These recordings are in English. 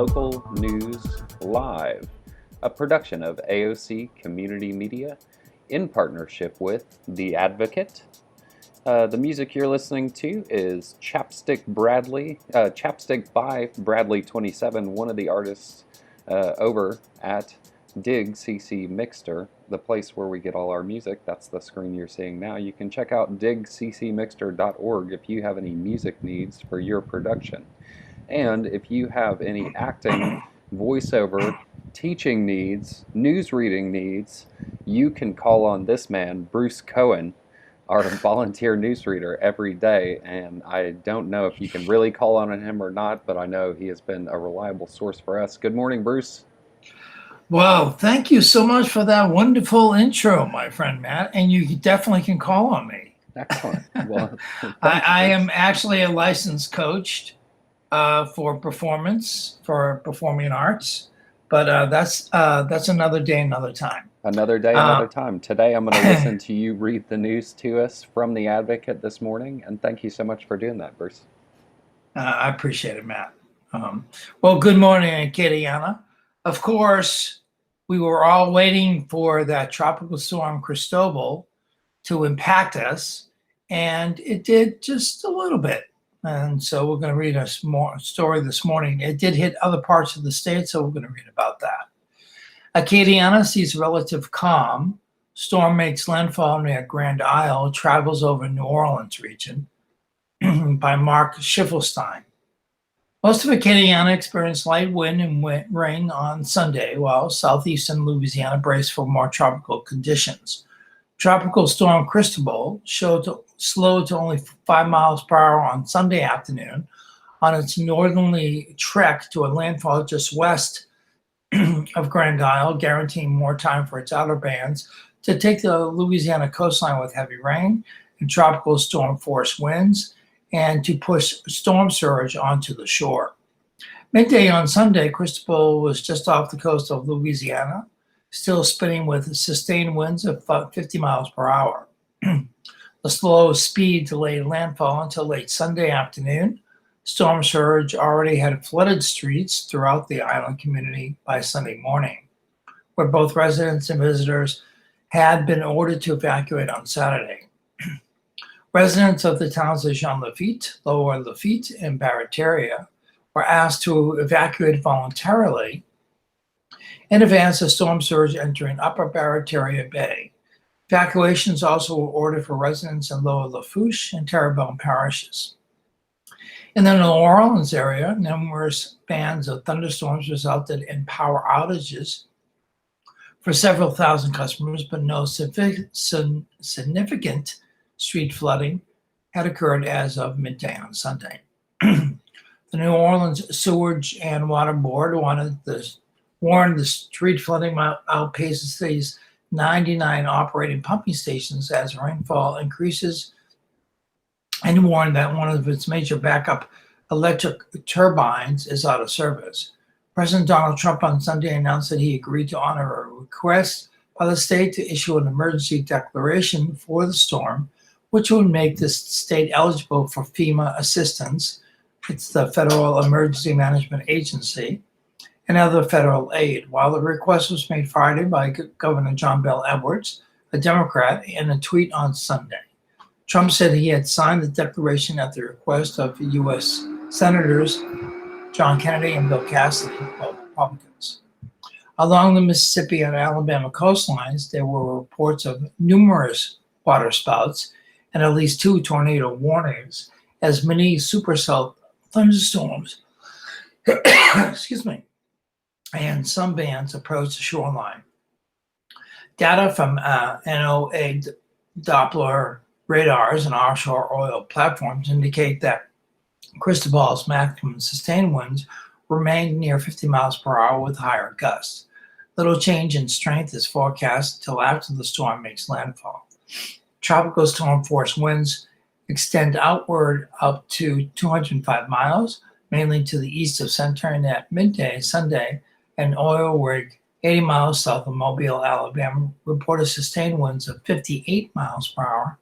Local News Live, a production of AOC Community Media in partnership with The Advocate. The music you're listening to is Chapstick by Bradley27, one of the artists over at Dig CC Mixter, the place where we get all our music. That's the screen you're seeing now. You can check out digccmixter.org if you have any music needs for your production. And if you have any acting, voiceover, teaching needs, news reading needs, you can call on this man, Bruce Cohen, our volunteer newsreader, every day. And I don't know if you can really call on him or not, but I know he has been a reliable source for us. Good morning, Bruce. Well, thank you so much for that wonderful intro, my friend Matt. And you definitely can call on me. Excellent. Well, I am actually a licensed coach for performing arts, but that's another day, another time. Another day, another time. Today I'm going to listen to you read the news to us from The Advocate this morning, and thank you so much for doing that, Bruce. I appreciate it, Matt. Well, good morning, Katiana. Of course, we were all waiting for that tropical storm Cristobal to impact us, and it did just a little bit. And so we're going to read a story this morning. It did hit other parts of the state, so we're going to read about that. Acadiana sees relative calm. Storm makes landfall near Grand Isle, travels over New Orleans region by Mark Schiffelstein. Most of Acadiana experienced light wind and rain on Sunday, while southeastern Louisiana braced for more tropical conditions. Tropical storm Cristobal slowed to only 5 miles per hour on Sunday afternoon on its northerly trek to a landfall just west of Grand Isle, guaranteeing more time for its outer bands to take the Louisiana coastline with heavy rain and tropical storm force winds, and to push storm surge onto the shore. Midday on Sunday, Cristobal was just off the coast of Louisiana, still spinning with sustained winds of 50 miles per hour. The slow speed delayed landfall until late Sunday afternoon. Storm surge already had flooded streets throughout the island community by Sunday morning, where both residents and visitors had been ordered to evacuate on Saturday. Residents of the towns of Jean Lafitte, Lower Lafitte, and Barataria were asked to evacuate voluntarily in advance of storm surge entering Upper Barataria Bay. Evacuations also were ordered for residents in Lower Lafourche and Terrebonne parishes. In the New Orleans area, numerous bands of thunderstorms resulted in power outages for several thousand customers, but no significant street flooding had occurred as of midday on Sunday. The New Orleans Sewage and Water Board warned the street flooding outpaces these 99 operating pumping stations as rainfall increases, and warned that one of its major backup electric turbines is out of service. President Donald Trump on Sunday announced that he agreed to honor a request by the state to issue an emergency declaration for the storm, which would make the state eligible for FEMA assistance. It's the Federal Emergency Management Agency, and other federal aid. While the request was made Friday by Governor John Bel Edwards, a Democrat, in a tweet on Sunday. Trump said he had signed the declaration at the request of U.S. Senators John Kennedy and Bill Cassidy, both Republicans. Along the Mississippi and Alabama coastlines, there were reports of numerous waterspouts and at least 2 tornado warnings as many supercell thunderstorms and some bands approached the shoreline. Data from NOAA Doppler radars and offshore oil platforms indicate that Cristobal's maximum sustained winds remained near 50 miles per hour with higher gusts. Little change in strength is forecast until after the storm makes landfall. Tropical storm force winds extend outward up to 205 miles, mainly to the east of Centurion at midday Sunday, and oil rig 80 miles south of Mobile, Alabama, reported sustained winds of 58 miles per hour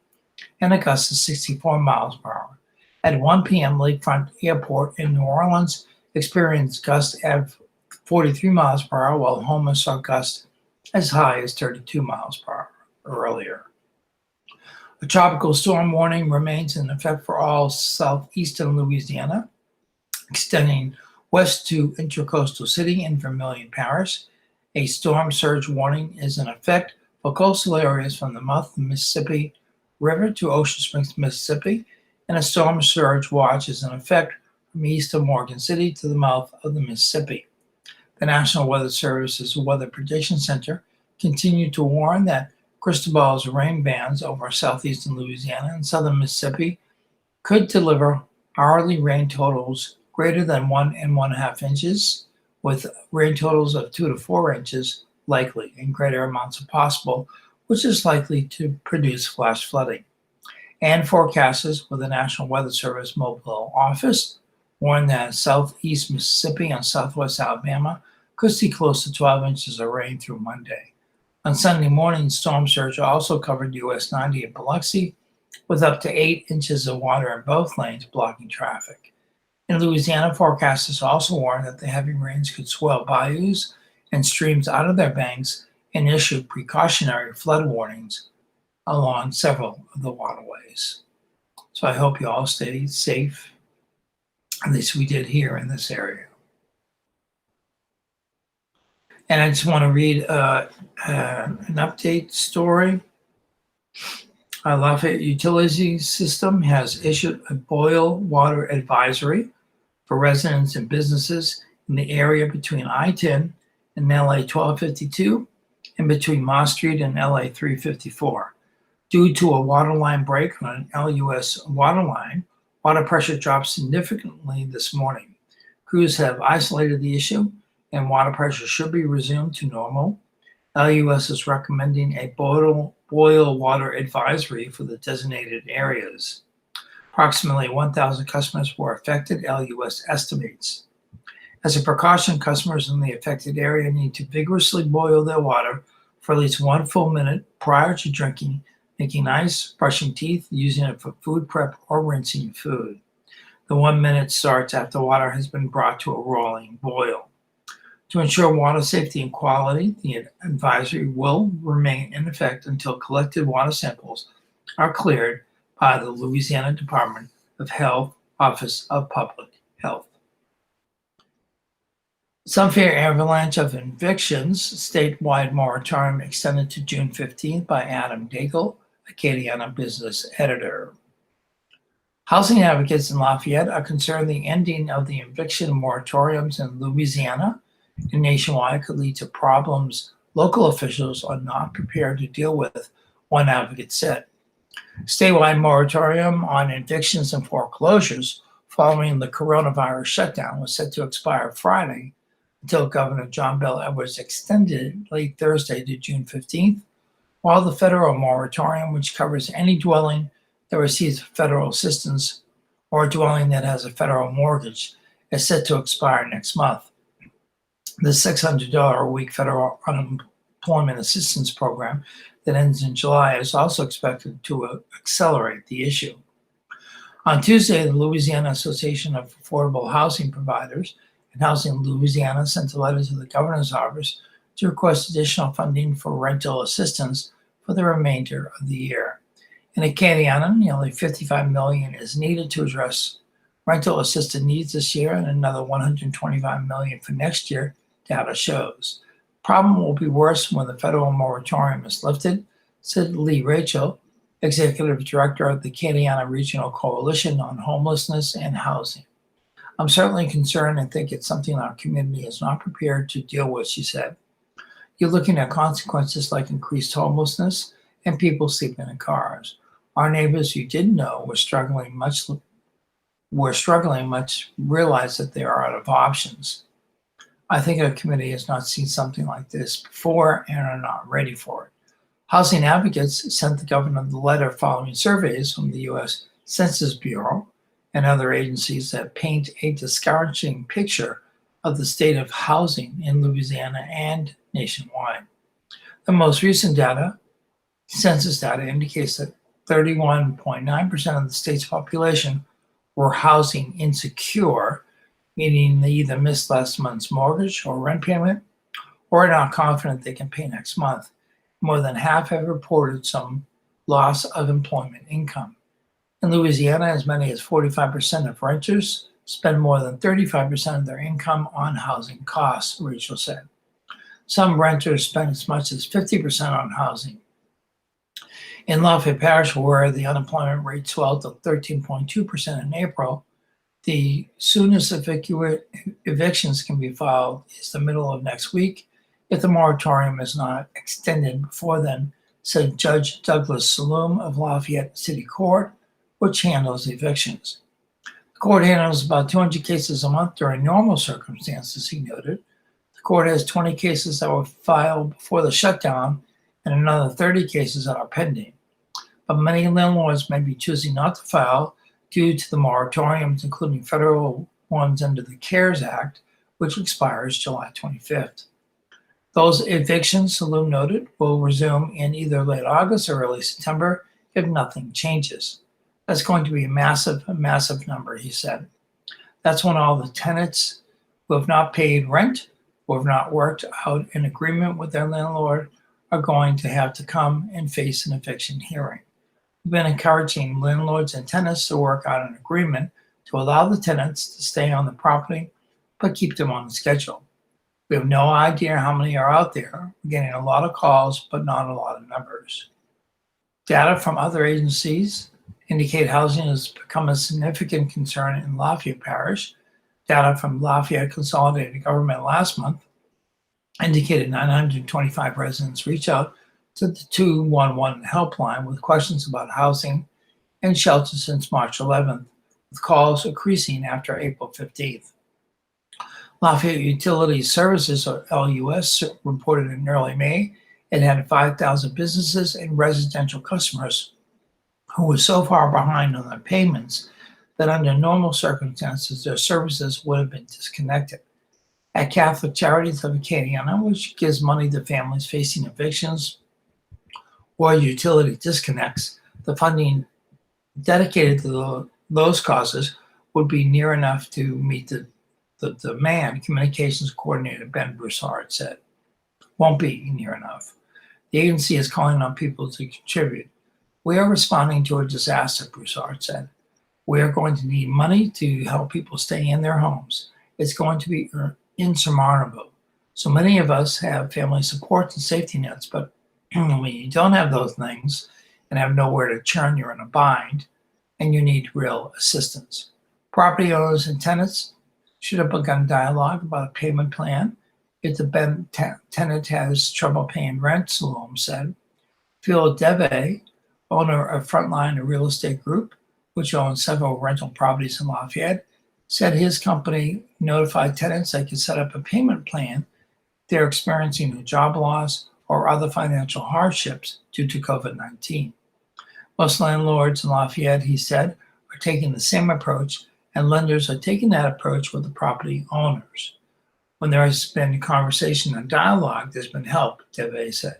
and a gust of 64 miles per hour. At 1 p.m., Lakefront Airport in New Orleans experienced gusts at 43 miles per hour, while Houma saw gusts as high as 32 miles per hour earlier. A tropical storm warning remains in effect for all southeastern Louisiana, extending west to Intracoastal City and Vermilion Parish. A storm surge warning is in effect for coastal areas from the mouth of the Mississippi River to Ocean Springs, Mississippi, and a storm surge watch is in effect from east of Morgan City to the mouth of the Mississippi. The National Weather Service's Weather Prediction Center continued to warn that Cristobal's rain bands over southeastern Louisiana and southern Mississippi could deliver hourly rain totals greater than 1.5 inches, with rain totals of 2 to 4 inches likely and greater amounts of possible, which is likely to produce flash flooding. And forecasters with the National Weather Service mobile office warn that southeast Mississippi and southwest Alabama could see close to 12 inches of rain through Monday. On Sunday morning, storm surge also covered US 90 in Biloxi, with up to 8 inches of water in both lanes blocking traffic. In Louisiana, forecasters also warned that the heavy rains could swell bayous and streams out of their banks and issue precautionary flood warnings along several of the waterways. So I hope you all stay safe, at least we did here in this area. And I just want to read an update story. Lafayette Utility System has issued a boil water advisory for residents and businesses in the area between I-10 and LA 1252 and between Moss Street and LA 354. Due to a water line break on an LUS water line, water pressure dropped significantly this morning. Crews have isolated the issue and water pressure should be resumed to normal. LUS is recommending a boil water advisory for the designated areas. Approximately 1,000 customers were affected, LUS estimates. As a precaution, customers in the affected area need to vigorously boil their water for at least 1 full minute prior to drinking, making ice, brushing teeth, using it for food prep, or rinsing food. The 1 minute starts after water has been brought to a rolling boil. To ensure water safety and quality, the advisory will remain in effect until collected water samples are cleared by the Louisiana Department of Health Office of Public Health. Some fear avalanche of evictions, statewide moratorium extended to June 15th by Adam Daigle, Acadiana business editor. Housing advocates in Lafayette are concerned the ending of the eviction moratoriums in Louisiana and nationwide could lead to problems local officials are not prepared to deal with, one advocate said. Statewide moratorium on evictions and foreclosures following the coronavirus shutdown was set to expire Friday until Governor John Bel Edwards extended it late Thursday to June 15th, while the federal moratorium, which covers any dwelling that receives federal assistance or a dwelling that has a federal mortgage, is set to expire next month. The $600 a week federal unemployment assistance program that ends in July is also expected to accelerate the issue. On Tuesday, the Louisiana Association of Affordable Housing Providers and Housing Louisiana sent a letter to the governor's office to request additional funding for rental assistance for the remainder of the year. In Acadiana, nearly $55 million is needed to address rental assistance needs this year and another $125 million for next year, data shows. Problem will be worse when the federal moratorium is lifted, said Lee Rachel, Executive Director of the Acadiana Regional Coalition on Homelessness and Housing. I'm certainly concerned and think it's something our community is not prepared to deal with, she said. You're looking at consequences like increased homelessness and people sleeping in cars. Our neighbors you didn't know were struggling much, realize that they are out of options. I think our committee has not seen something like this before and are not ready for it. Housing advocates sent the governor the letter following surveys from the U.S. Census Bureau and other agencies that paint a discouraging picture of the state of housing in Louisiana and nationwide. The most recent data, census data, indicates that 31.9% of the state's population were housing insecure, meaning they either missed last month's mortgage or rent payment or are not confident they can pay next month. More than half have reported some loss of employment income. In Louisiana, as many as 45% of renters spend more than 35% of their income on housing costs, Rachel said. Some renters spend as much as 50% on housing. In Lafayette Parish, where the unemployment rate swelled to 13.2% in April, the soonest evictions can be filed is the middle of next week if the moratorium is not extended before then, said Judge Douglas Saloom of Lafayette City Court, which handles evictions. The court handles about 200 cases a month during normal circumstances, he noted. The court has 20 cases that were filed before the shutdown and another 30 cases that are pending. But many landlords may be choosing not to file due to the moratoriums, including federal ones under the CARES Act, which expires July 25th. Those evictions, Saloom noted, will resume in either late August or early September if nothing changes. That's going to be a massive number, he said. That's when all the tenants who have not paid rent, who have not worked out an agreement with their landlord, are going to have to come and face an eviction hearing. We've been encouraging landlords and tenants to work out an agreement to allow the tenants to stay on the property, but keep them on the schedule. We have no idea how many are out there. We're getting a lot of calls, but not a lot of numbers. Data from other agencies indicate housing has become a significant concern in Lafayette Parish. Data from Lafayette Consolidated Government last month indicated 925 residents reached out to the 211 helpline with questions about housing and shelter since March 11th, with calls increasing after April 15th. Lafayette Utility Services, or LUS, reported in early May it had 5,000 businesses and residential customers who were so far behind on their payments that under normal circumstances their services would have been disconnected. At Catholic Charities of Acadiana, which gives money to families facing evictions or utility disconnects, the funding dedicated to those causes would be near enough to meet the demand, Communications Coordinator Ben Broussard said. Won't be near enough. The agency is calling on people to contribute. We are responding to a disaster, Broussard said. We are going to need money to help people stay in their homes. It's going to be insurmountable. So many of us have family support and safety nets, but when you don't have those things and have nowhere to turn, you're in a bind and you need real assistance. Property owners and tenants should have begun dialogue about a payment plan if the tenant has trouble paying rent, Saloom said. Phil Deve, owner of Frontline, a real estate group, which owns several rental properties in Lafayette, said his company notified tenants they could set up a payment plan if they're experiencing a job loss or other financial hardships due to COVID-19. Most landlords in Lafayette, he said, are taking the same approach, and lenders are taking that approach with the property owners. When there has been conversation and dialogue, there's been help, Deve said.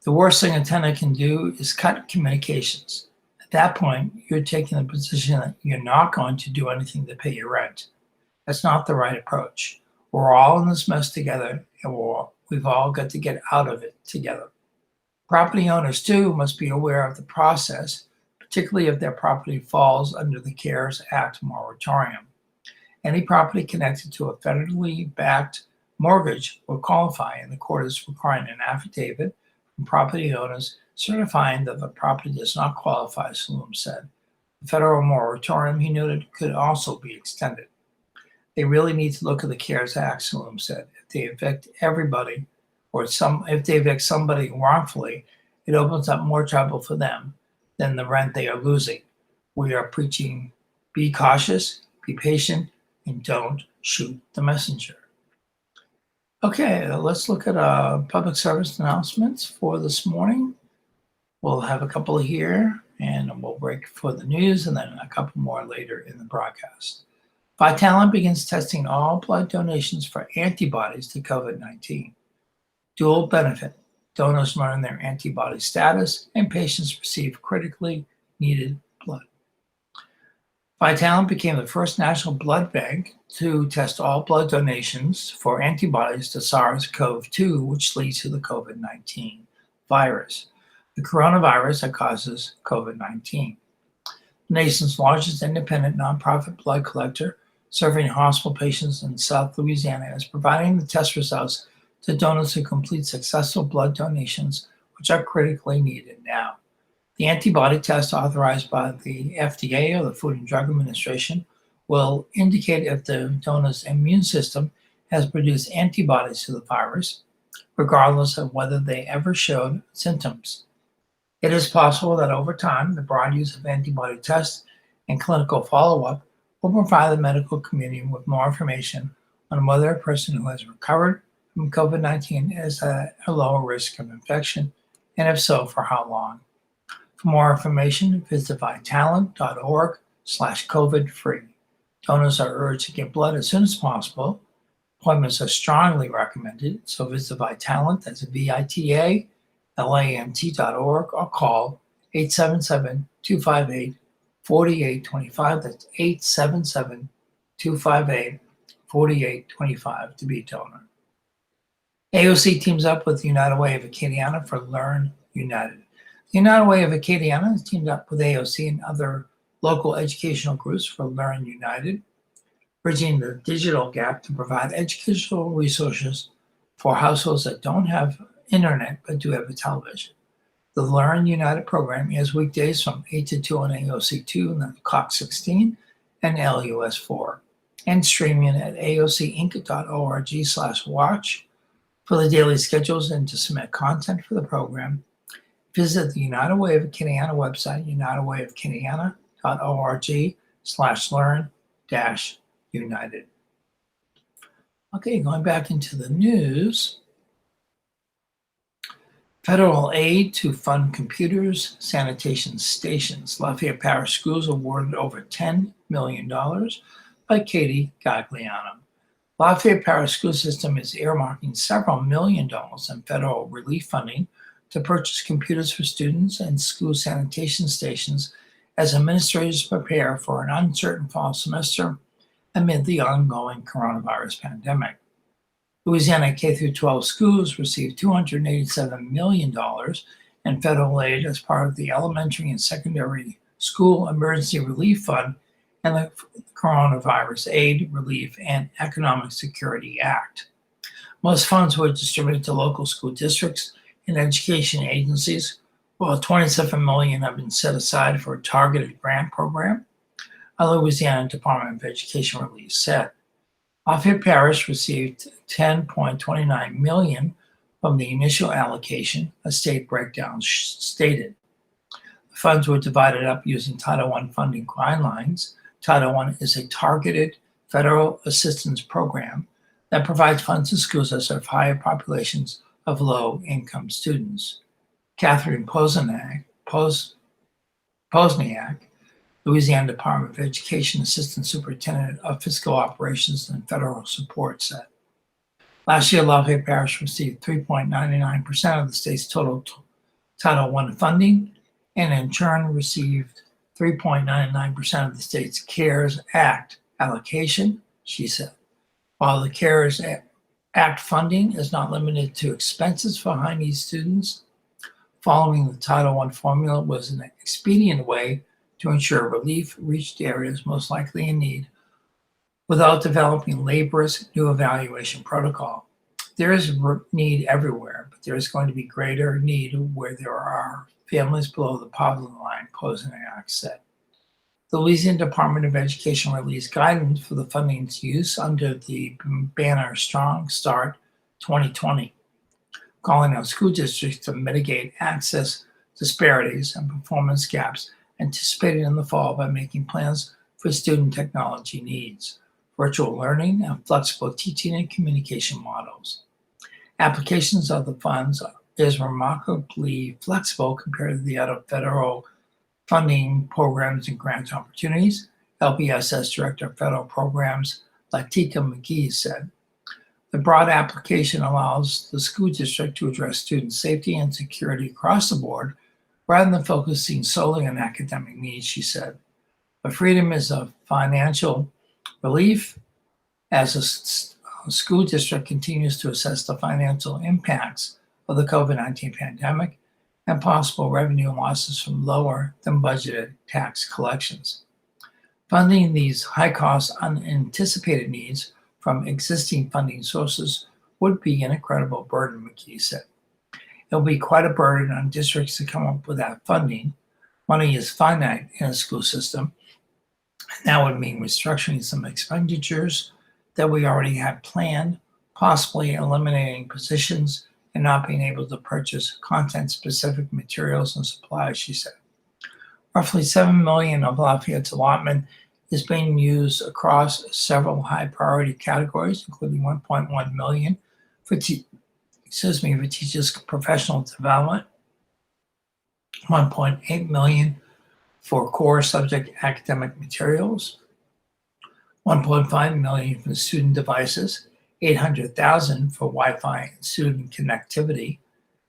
The worst thing a tenant can do is cut communications. At that point, you're taking the position that you're not going to do anything to pay your rent. That's not the right approach. We're all in this mess together, and we've all got to get out of it together. Property owners, too, must be aware of the process, particularly if their property falls under the CARES Act moratorium. Any property connected to a federally backed mortgage will qualify, and the court is requiring an affidavit from property owners certifying that the property does not qualify, Saloom said. The federal moratorium, he noted, could also be extended. They really need to look at the CARES Act, Saloom said. If they evict everybody, or if they evict somebody wrongfully, it opens up more trouble for them than the rent they are losing. We are preaching, be cautious, be patient, and don't shoot the messenger. Okay, let's look at public service announcements for this morning. We'll have a couple here, and we'll break for the news, and then a couple more later in the broadcast. Vitalant begins testing all blood donations for antibodies to COVID-19. Dual benefit. Donors learn their antibody status, and patients receive critically needed blood. Vitalant became the first national blood bank to test all blood donations for antibodies to SARS-CoV-2, which leads to the COVID-19 virus, the coronavirus that causes COVID-19. The nation's largest independent nonprofit blood collector, serving hospital patients in South Louisiana, is providing the test results to donors who complete successful blood donations, which are critically needed now. The antibody test authorized by the FDA, or the Food and Drug Administration, will indicate if the donor's immune system has produced antibodies to the virus, regardless of whether they ever showed symptoms. It is possible that over time, the broad use of antibody tests and clinical follow-up will provide the medical community with more information on whether a person who has recovered from COVID-19 is at a lower risk of infection, and if so, for how long. For more information, visit vitalant.org/COVID-free. Donors are urged to get blood as soon as possible. Appointments are strongly recommended, so visit Vitalant, that's VITALANT.org, or call 877-258-4825. That's 877-258-4825 to be a donor. AOC teams up with the United Way of Acadiana for Learn United. The United Way of Acadiana has teamed up with AOC and other local educational groups for Learn United, bridging the digital gap to provide educational resources for households that don't have internet but do have a television. The Learn United program is weekdays from 8 to 2 on AOC 2 and then Cox 16 and LUS 4, and streaming at aocinc.org/watch. For the daily schedules and to submit content for the program, visit the United Way of Acadiana website, unitedwayofacadiana.org/learn-united. Okay, going back into the news. Federal aid to fund computers, sanitation stations. Lafayette Parish Schools awarded over $10 million by Katie Gagliano. Lafayette Parish School System is earmarking several $million in federal relief funding to purchase computers for students and school sanitation stations as administrators prepare for an uncertain fall semester amid the ongoing coronavirus pandemic. Louisiana K-12 schools received $287 million in federal aid as part of the Elementary and Secondary School Emergency Relief Fund and the Coronavirus Aid, Relief, and Economic Security Act. Most funds were distributed to local school districts and education agencies, while $27 million have been set aside for a targeted grant program, a Louisiana Department of Education release said. Lafayette Parish received $10.29 million from the initial allocation, a state breakdown stated. The funds were divided up using Title I funding guidelines. Title I is a targeted federal assistance program that provides funds to schools that serve higher populations of low-income students. Catherine Posniak, Louisiana Department of Education Assistant Superintendent of Fiscal Operations and Federal Support, said. Last year, Lafayette Parish received 3.99% of the state's total Title I funding, and in turn received 3.99% of the state's CARES Act allocation, she said. While the CARES Act funding is not limited to expenses for high-need students, following the Title I formula was an expedient way to ensure relief reached areas most likely in need without developing laborious new evaluation protocol. There is need everywhere, but there is going to be greater need where there are families below the poverty line, Posniak said. The Louisiana Department of Education released guidance for the funding's use under the banner Strong Start 2020, calling on school districts to mitigate access disparities and performance gaps anticipated in the fall by making plans for student technology needs, virtual learning, and flexible teaching and communication models. Applications of the funds is remarkably flexible compared to the other federal funding programs and grant opportunities, LPSS Director of Federal Programs Latika McGee said. The broad application allows the school district to address student safety and security across the board rather than focusing solely on academic needs, she said. But freedom is a financial relief as a school district continues to assess the financial impacts of the COVID-19 pandemic and possible revenue losses from lower than budgeted tax collections. Funding these high-cost, unanticipated needs from existing funding sources would be an incredible burden, McKee said. It will be quite a burden on districts to come up with that funding. Money is finite in a school system, and that would mean restructuring some expenditures that we already had planned, possibly eliminating positions and not being able to purchase content-specific materials and supplies, she said. Roughly $7 million of Lafayette's allotment is being used across several high-priority categories, including $1.1 million for teachers' professional development, $1.8 million for core subject academic materials, $1.5 million for student devices, $800,000 for Wi-Fi and student connectivity,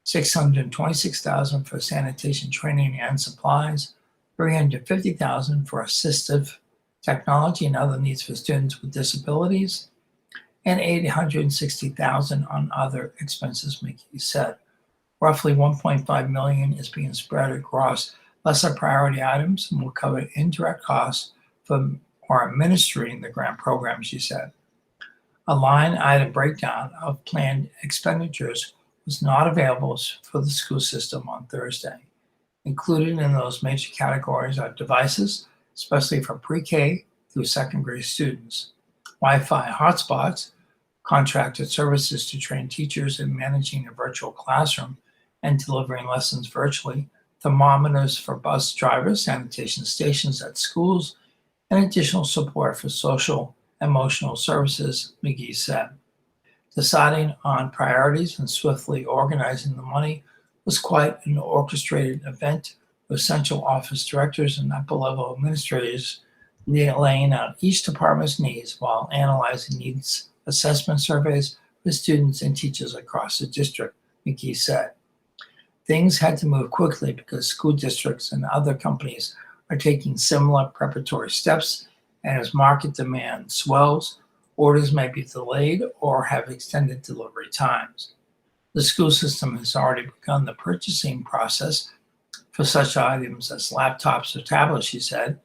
$626,000 for sanitation training and supplies, $350,000 for assistive technology and other needs for students with disabilities, and $860,000 on other expenses, McKee said. Roughly $1.5 million is being spread across lesser priority items and will cover indirect costs for administering the grant program, she said. A line item breakdown of planned expenditures was not available for the school system on Thursday. Included in those major categories are devices, especially for pre-K through second grade students, Wi-Fi hotspots, contracted services to train teachers in managing a virtual classroom and delivering lessons virtually, thermometers for bus drivers, sanitation stations at schools, and additional support for social emotional services, McGee said. Deciding on priorities and swiftly organizing the money was quite an orchestrated event with central office directors and upper-level administrators laying out each department's needs while analyzing needs assessment surveys with students and teachers across the district, McGee said. Things had to move quickly because school districts and other companies are taking similar preparatory steps, and as market demand swells, orders may be delayed or have extended delivery times. The school system has already begun the purchasing process for such items as laptops or tablets, she said.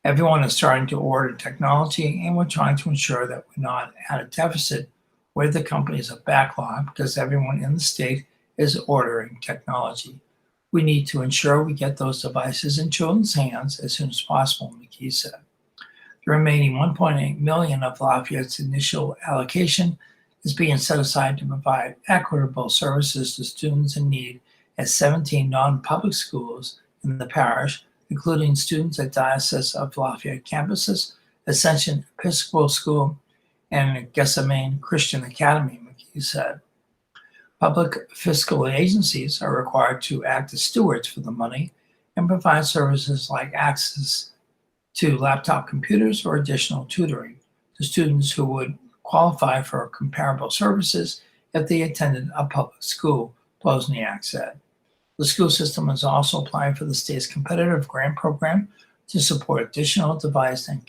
Everyone is starting to order technology, and we're trying to ensure that we're not at a deficit where the companies are backlogged because everyone in the state is ordering technology. We need to ensure we get those devices in children's hands as soon as possible, McKee said. The remaining $1.8 million of Lafayette's initial allocation is being set aside to provide equitable services to students in need at 17 non-public schools in the parish, including students at Diocese of Lafayette campuses, Ascension Episcopal School, and Gethsemane Christian Academy, McKee said. Public fiscal agencies are required to act as stewards for the money and provide services like access to laptop computers or additional tutoring to students who would qualify for comparable services if they attended a public school, Wozniak said. The school system is also applying for the state's competitive grant program to support additional device and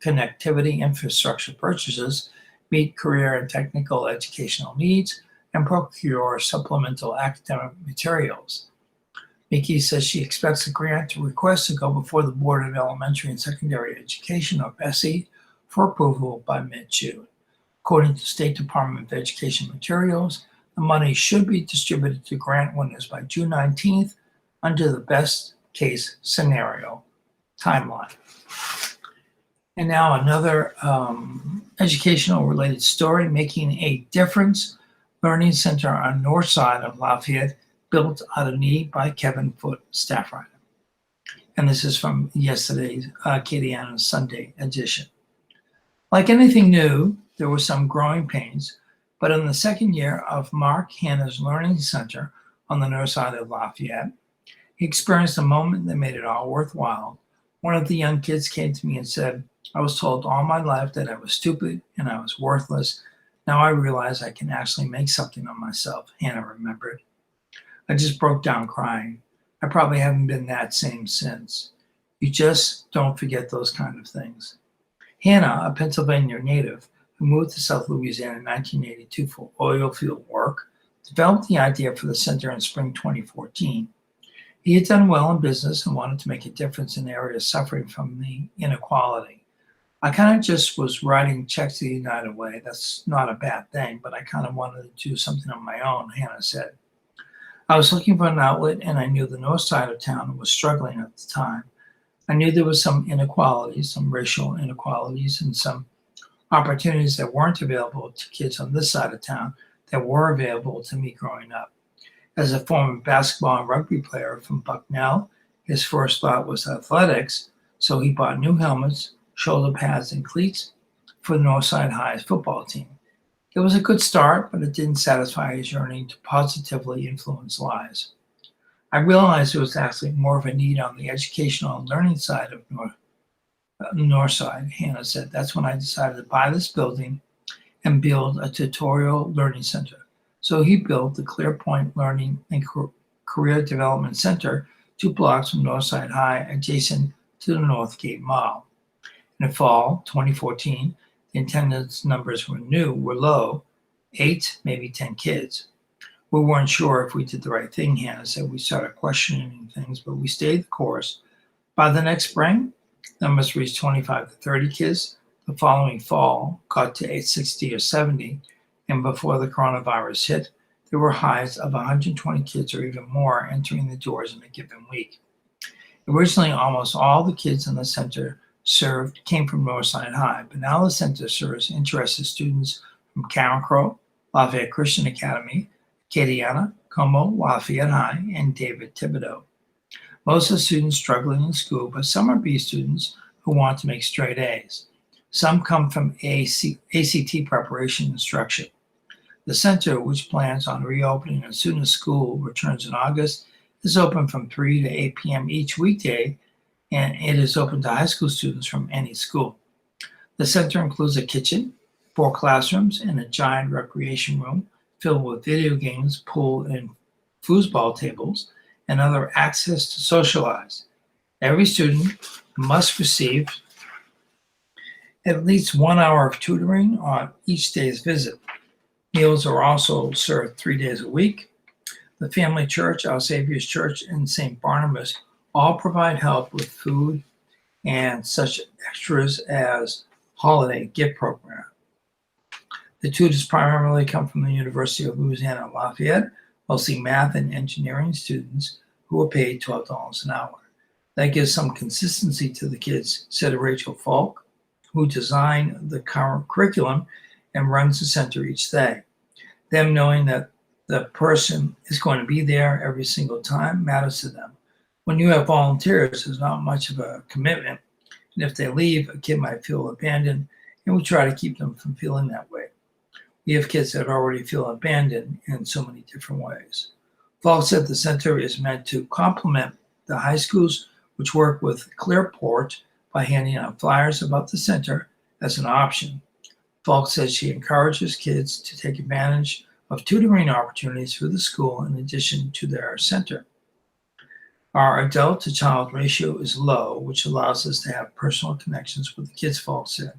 connectivity infrastructure purchases, meet career and technical educational needs, and procure supplemental academic materials. McKee says she expects the grant request to go before the Board of Elementary and Secondary Education, or BESE, for approval by mid-June. According to State Department of Education materials, the money should be distributed to grant winners by June 19th under the best case scenario timeline. And now another educational related story, making a difference. Learning Center on north side of Lafayette, built out of need by Kevin Foote, staff writer. And this is from yesterday's Acadiana Sunday edition. Like anything new, there were some growing pains, but in the second year of Mark Hanna's Learning Center on the north side of Lafayette, he experienced a moment that made it all worthwhile. One of the young kids came to me and said, "I was told all my life that I was stupid and I was worthless. Now I realize I can actually make something of myself," Hannah remembered. "I just broke down crying. I probably haven't been that same since. You just don't forget those kind of things. Hannah, a Pennsylvania native who moved to South Louisiana in 1982 for oil field work, developed the idea for the center in spring 2014. He had done well in business and wanted to make a difference in areas suffering from the inequality. I kind of just was writing checks the United Way. That's not a bad thing, but I kind of wanted to do something on my own, Hannah said. I was looking for an outlet, and I knew the north side of town was struggling at the time. I knew there was some inequalities, some racial inequalities, and some opportunities that weren't available to kids on this side of town that were available to me growing up. As a former basketball and rugby player from Bucknell, his first thought was athletics, so he bought new helmets, shoulder pads, and cleats for Northside High's football team. It was a good start, but it didn't satisfy his yearning to positively influence lives. I realized there was actually more of a need on the educational and learning side of Northside, Hannah said. That's when I decided to buy this building and build a tutorial learning center. So he built the Clearpoint Learning and Career Development Center 2 blocks from Northside High, adjacent to the Northgate Mall. In the fall 2014, the attendance numbers were low, 8, maybe 10 kids. We weren't sure if we did the right thing, Hannah said. We started questioning things, but we stayed the course. By the next spring, numbers reached 25 to 30 kids. The following fall got to 60 or 70, and before the coronavirus hit, there were highs of 120 kids or even more entering the doors in a given week. Originally, almost all the kids in the center served came from Northside High, but now the center serves interested students from Carencro, Lafayette Christian Academy, Acadiana, Como, Lafayette High, and David Thibodeau. Most of the students struggling in school, but some are B students who want to make straight A's. Some come from ACT preparation instruction. The center, which plans on reopening as soon as school returns in August, is open from 3 to 8 p.m. each weekday, and it is open to high school students from any school. The center includes a kitchen, 4 classrooms, and a giant recreation room filled with video games, pool, and foosball tables, and other access to socialize. Every student must receive at least 1 hour of tutoring on each day's visit. Meals are also served 3 days a week. The Family Church, Our Savior's Church, and St. Barnabas all provide help with food and such extras as holiday gift program. The tutors primarily come from the University of Louisiana Lafayette, mostly math and engineering students who are paid $12 an hour. That gives some consistency to the kids, said Rachel Falk, who designed the current curriculum and runs the center each day. Them knowing that the person is going to be there every single time matters to them. When you have volunteers, there's not much of a commitment, and if they leave, a kid might feel abandoned, and we try to keep them from feeling that way. We have kids that already feel abandoned in so many different ways. Falk said the center is meant to complement the high schools, which work with Clearport by handing out flyers about the center as an option. Falk says she encourages kids to take advantage of tutoring opportunities for the school in addition to their center. Our adult to child ratio is low, which allows us to have personal connections with the kids, Falk said.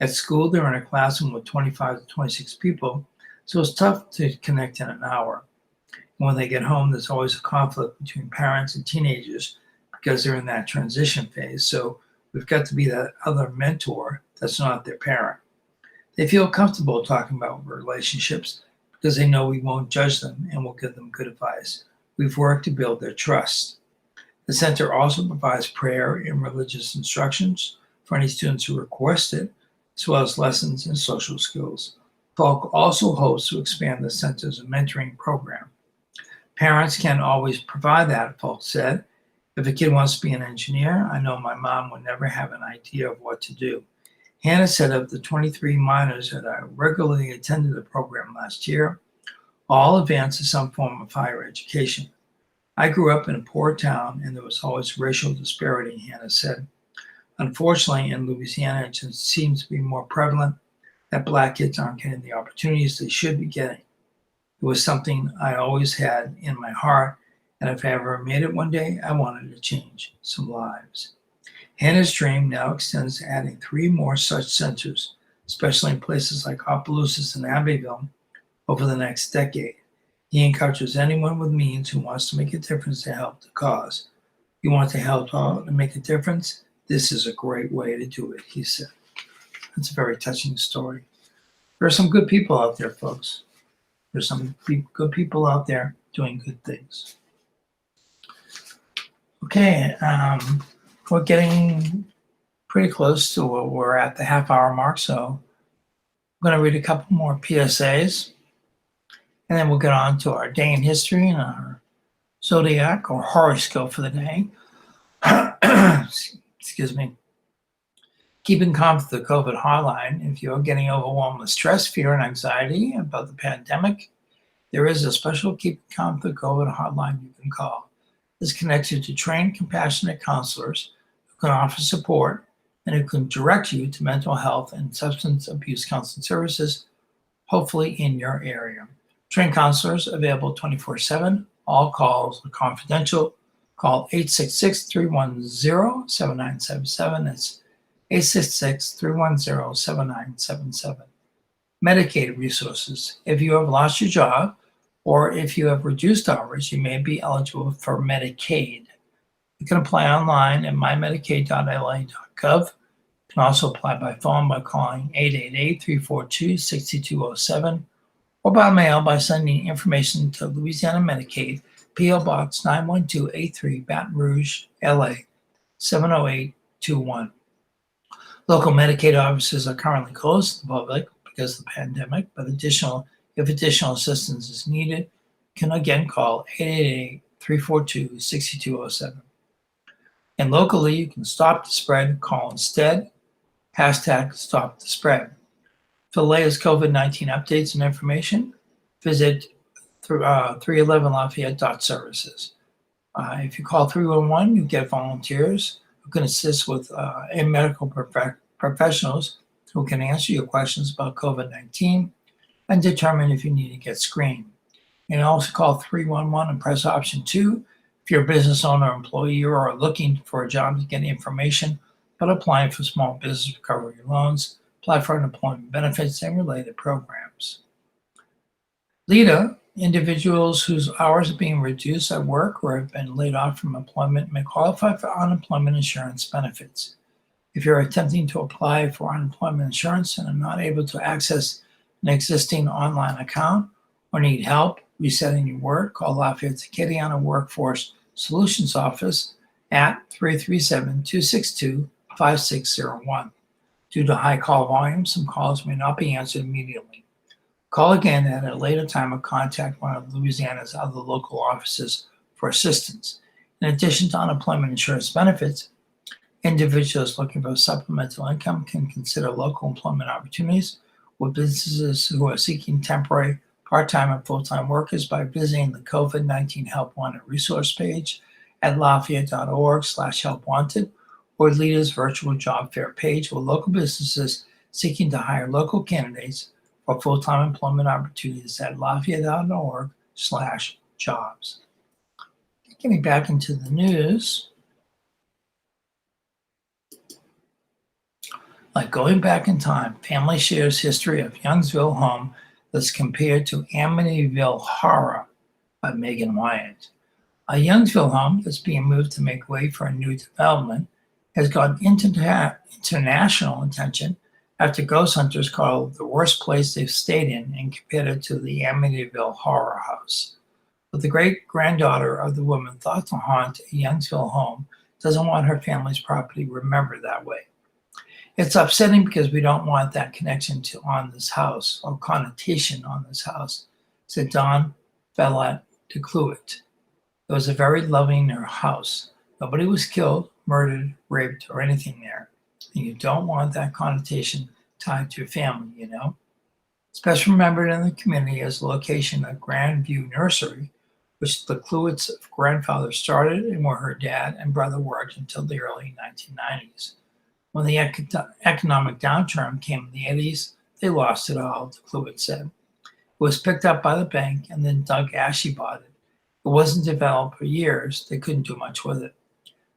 At school, they're in a classroom with 25 to 26 people, so it's tough to connect in an hour. And when they get home, there's always a conflict between parents and teenagers because they're in that transition phase, so we've got to be that other mentor that's not their parent. They feel comfortable talking about relationships because they know we won't judge them and will give them good advice. We've worked to build their trust. The center also provides prayer and religious instructions for any students who request it, as well as lessons in social skills. Falk also hopes to expand the center's mentoring program. Parents can't always provide that, Falk said. If a kid wants to be an engineer, I know my mom would never have an idea of what to do. Hannah said of the 23 minors that I regularly attended the program last year, all advanced to some form of higher education. I grew up in a poor town and there was always racial disparity, Hannah said. Unfortunately, in Louisiana, it just seems to be more prevalent that Black kids aren't getting the opportunities they should be getting. It was something I always had in my heart, and if I ever made it one day, I wanted to change some lives. and his dream now extends to adding 3 more such centers, especially in places like Opelousas and Abbeville, over the next decade. He encourages anyone with means who wants to make a difference to help the cause. You want to help out and make a difference? This is a great way to do it, he said. That's a very touching story. There are some good people out there, folks. There's some good people out there doing good things. Okay, we're getting pretty close to we're at the half-hour mark, so I'm going to read a couple more PSAs, and then we'll get on to our day in history and our zodiac or horoscope for the day. Excuse me. Keeping calm with the COVID hotline. If you're getting overwhelmed with stress, fear, and anxiety about the pandemic, there is a special Keeping Calm with the COVID hotline you can call. It's connected to trained, compassionate counselors who can offer support and who can direct you to mental health and substance abuse counseling services, hopefully in your area. Trained counselors available 24/7. All calls are confidential. Call 866-310-7977. That's 866-310-7977. Medicaid resources. If you have lost your job or if you have reduced hours, you may be eligible for Medicaid. You can apply online at mymedicaid.la.gov. You can also apply by phone by calling 888-342-6207 or by mail by sending information to Louisiana Medicaid, P.O. Box 91283, Baton Rouge, LA 70821. Local Medicaid offices are currently closed to the public because of the pandemic, but if additional assistance is needed, you can again call 888-342-6207. And locally, you can stop the spread, call instead, #stop the spread. For the latest COVID-19 updates and information, visit 311 Lafayette.services. If you call 311, you get volunteers who can assist with medical professionals who can answer your questions about COVID-19 and determine if you need to get screened. You can also call 311 and press option 2 if you're a business owner or employee or are looking for a job to get information about applying for small business recovery loans, apply for unemployment benefits, and related programs. LEDA, individuals whose hours are being reduced at work or have been laid off from employment may qualify for unemployment insurance benefits. If you're attempting to apply for unemployment insurance and are not able to access an existing online account or need help resetting your work, call Lafayette's Acadiana Workforce Solutions Office at 337-262-5601. Due to high call volume, some calls may not be answered immediately. Call again at a later time or contact one of Louisiana's other local offices for assistance. In addition to unemployment insurance benefits, individuals looking for supplemental income can consider local employment opportunities with businesses who are seeking temporary, part-time, and full-time workers by visiting the COVID-19 Help Wanted resource page at lafayette.org/helpwanted or LEDA's virtual job fair page with local businesses seeking to hire local candidates for full-time employment opportunities at lafayette.org/jobs. Getting back into the news, like going back in time, family shares history of Youngsville home that's compared to Amityville Horror by Megan Wyatt. A Youngsville home that's being moved to make way for a new development has gotten international attention after ghost hunters called it the worst place they've stayed in and compared it to the Amityville Horror House. But the great-granddaughter of the woman thought to haunt a Youngsville home doesn't want her family's property remembered that way. It's upsetting because we don't want that connection on this house or connotation on this house, said Don Bellette de Cluet. It was a very loving house. Nobody was killed, murdered, raped, or anything there. And you don't want that connotation tied to your family, you know? It's best remembered in the community as the location of Grandview Nursery, which the Cluet's grandfather started and where her dad and brother worked until the early 1990s. When the economic downturn came in the 80s, they lost it all, the Cluet said. It was picked up by the bank and then Doug Ashley bought it. It wasn't developed for years. They couldn't do much with it.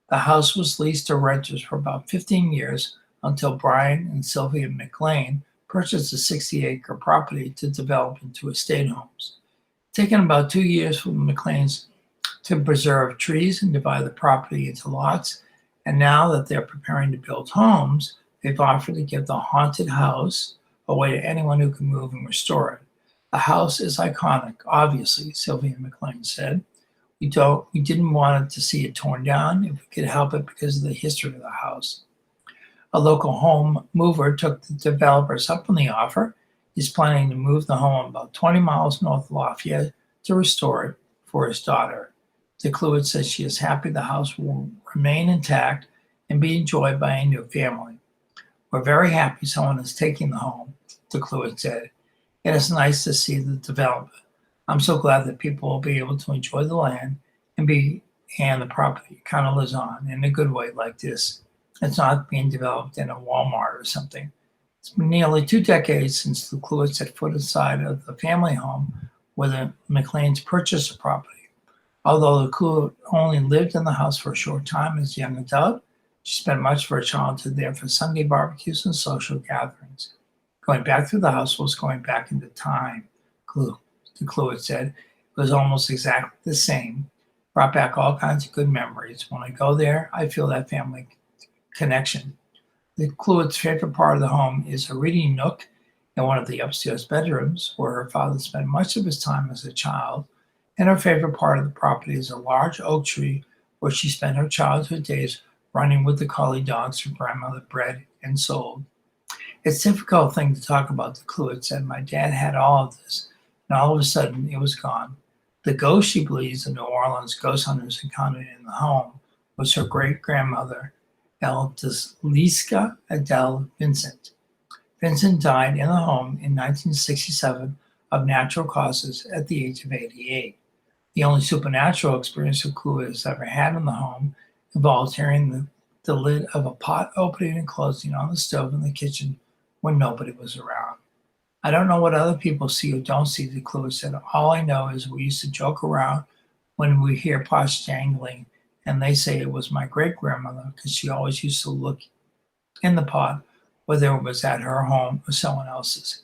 The house was leased to renters for about 15 years until Brian and Sylvia McLean purchased a 60-acre property to develop into estate homes. Taken about 2 years for the McLeans to preserve trees and divide the property into lots, and now that they're preparing to build homes, they've offered to give the haunted house away to anyone who can move and restore it. The house is iconic, obviously, Sylvia McLean said. We didn't want to see it torn down if we could help it because of the history of the house. A local home mover took the developers up on the offer. He's planning to move the home about 20 miles north of Lafayette to restore it for his daughter. DeCluett says she is happy the house will remain intact and be enjoyed by a new family. We're very happy someone is taking the home, DeCluett said. It is nice to see the development. I'm so glad that people will be able to enjoy the land and the property kind of lives on in a good way like this. It's not being developed in a Walmart or something. It's been nearly 2 decades since the DeCluett set foot inside of the family home where the McLeans purchased the property. Although the DeCluett only lived in the house for a short time as a young adult, she spent much of her childhood there for Sunday barbecues and social gatherings. Going back through the house was going back into time, DeCluett said. It was almost exactly the same. Brought back all kinds of good memories. When I go there, I feel that family connection. The DeCluett's favorite part of the home is a reading nook in one of the upstairs bedrooms where her father spent much of his time as a child. And her favorite part of the property is a large oak tree where she spent her childhood days running with the collie dogs her grandmother bred and sold. It's a difficult thing to talk about, DeCluett said. My dad had all of this, and all of a sudden it was gone. The ghost she believes the New Orleans ghost hunters encountered in the home was her great-grandmother, Lisa Adele Vincent. Vincent died in the home in 1967 of natural causes at the age of 88. The only supernatural experience DeCluett has ever had in the home involved hearing the lid of a pot opening and closing on the stove in the kitchen when nobody was around. I don't know what other people see or don't see, DeCluett said. All I know is we used to joke around when we hear pots jangling, and they say it was my great-grandmother because she always used to look in the pot, whether it was at her home or someone else's.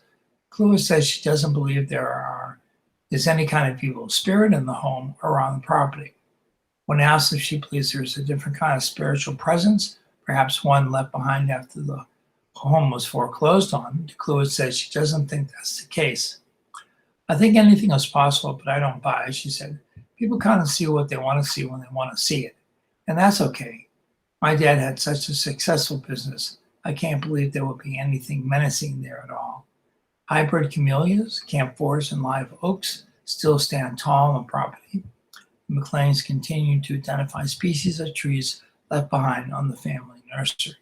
DeCluett says she doesn't believe there's any kind of evil spirit in the home or around the property. When asked if she believes there's a different kind of spiritual presence, perhaps one left behind after the home was foreclosed on, DeCluett says she doesn't think that's the case. I think anything is possible, but I don't buy it, she said. People kind of see what they want to see when they want to see it, and that's okay. My dad had such a successful business. I can't believe there would be anything menacing there at all. Hybrid camellias, camphors, and live oaks still stand tall on the property. The McLeans continue to identify species of trees left behind on the family nursery.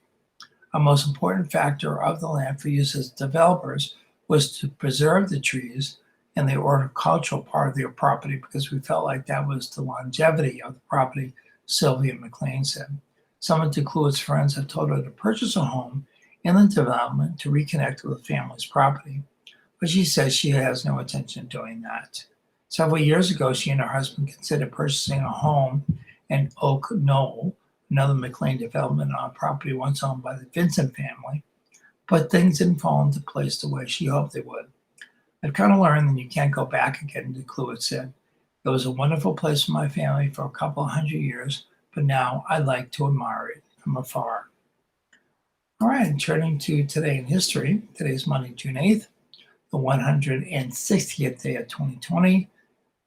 A most important factor of the land for use as developers was to preserve the trees and the horticultural part of their property because we felt like that was the longevity of the property, Sylvia McLean said. Some of DeCluett's friends have told her to purchase a home in the development to reconnect with the family's property, but she says she has no intention of doing that. Several years ago, she and her husband considered purchasing a home in Oak Knoll, another McLean development on property once owned by the Vincent family, but things didn't fall into place the way she hoped they would. I've kind of learned that you can't go back again, DeCluett said. It was a wonderful place for my family for a couple of 100 years, but now I like to admire it from afar. All right, turning to today in history. Today's Monday, June 8th, the 160th day of 2020.